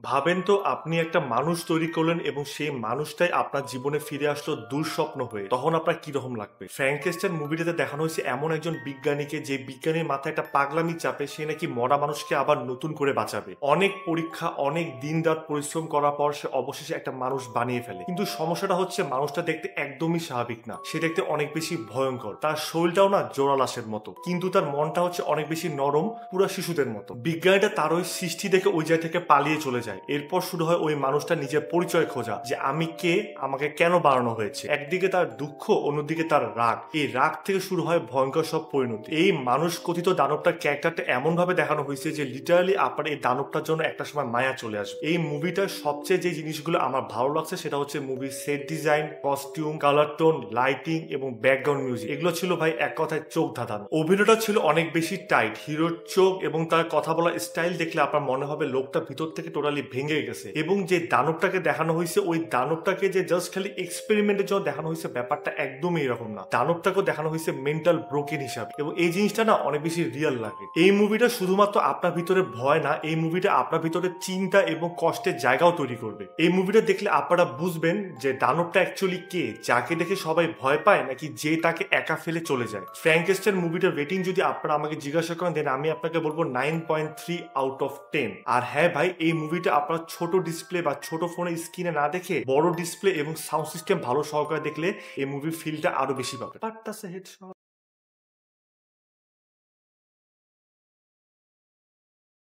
ভাবেন তো আপনি একটা মানুষ তৈরি করলেন এবং সেই মানুষটাই আপনার জীবনে ফিরে আসলো দুঃস্বপ্ন হয়ে, তখন আপনার কিরকম লাগবে? ফ্র্যাঙ্কেস্টাইন মুভিটাতে দেখানো হয়েছে এমন একজন বিজ্ঞানীকে, যে বিজ্ঞানীর মাথায় একটা পাগলামি চাপে সে নাকি মরা মানুষকে আবার নতুন করে বাঁচাবে। অনেক পরীক্ষা, অনেক দিন রাত পরিশ্রম করার পর সে অবশেষে একটা মানুষ বানিয়ে ফেলে। কিন্তু সমস্যাটা হচ্ছে মানুষটা দেখতে একদমই স্বাভাবিক না, সে দেখতে অনেক বেশি ভয়ঙ্কর। তার শরীরটাও না জোড়া লাশের মতো, কিন্তু তার মনটা হচ্ছে অনেক বেশি নরম, পুরা শিশুদের মতো। বিজ্ঞানীটা তার ওই সৃষ্টি দেখে ওই জায়গা থেকে পালিয়ে চলে যায়। এরপর শুরু হয় ওই মানুষটা নিজের পরিচয় খোঁজা, যে আমি কে, আমাকে কেন বানানো হয়েছে। একদিকে তার দুঃখ, অন্যদিকে তার রাগ। এই রাগ থেকে শুরু হয় ভয়ঙ্কর সব পরিণতি। এই মানুষ কথিত দানবটার ক্যারেক্টারটা এমন ভাবে দেখানো হয়েছে যে লিটারালি আপনার এই দানবটার জন্য একটা সময় মায়া চলে আসবে। এই মুভিটার সবচেয়ে যে জিনিসগুলো আমার ভালো লাগছে সেটা হচ্ছে মুভির set design, costume, colour tone, lighting এবং ব্যাকগ্রাউন্ড মিউজিক। এগুলো ছিল ভাই এক কথায় চোখ ধাঁধানো। অভিনয়টা ছিল অনেক বেশি টাইট। হিরোর চোখ এবং তার কথা বলার স্টাইল দেখলে আপনার মনে হবে লোকটা ভিতর থেকে টোটালি ভেঙে গেছে। এবং যে দানবটাকে দেখানো হয়েছে, ওই দানবটাকে যে জাস্ট খালি এক্সপেরিমেন্টের জন্য দেখানো হয়েছে, ব্যাপারটা একদমই এরকম না। দানবটাকে দেখানো হয়েছে মেন্টাল ব্রোকেন হিসাবে, এবং এই জিনিসটা না অনেক বেশি রিয়েল লাগে। এই মুভিটা শুধুমাত্র আপনার ভিতরে ভয় না, এই মুভিটা আপনার ভিতরে চিন্তা এবং কষ্টের জায়গাও তৈরি করবে। এই মুভিটা দেখলে আপনারা বুঝবেন যে দানবটা অ্যাকচুয়ালি কে, যাকে দেখে সবাই ভয় পায় নাকি যে তাকে একা ফেলে চলে যায়। ফ্র্যাঙ্কেস্টাইন মুভিটার রেটিং যদি আপনারা আমাকে জিজ্ঞাসা করেন, দেন আমি আপনাকে বলবো 9.3 আউট অফ 10। আর হ্যাঁ ভাই, এই মুভিটা আপনার ছোট ডিসপ্লে বা ছোট ফোনের স্ক্রিনে না দেখে বড় ডিসপ্লে এবং সাউন্ড সিস্টেম ভালো সহকারে দেখলে এই মুভির ফিলটা আরো বেশি পাবে। But that's a hit.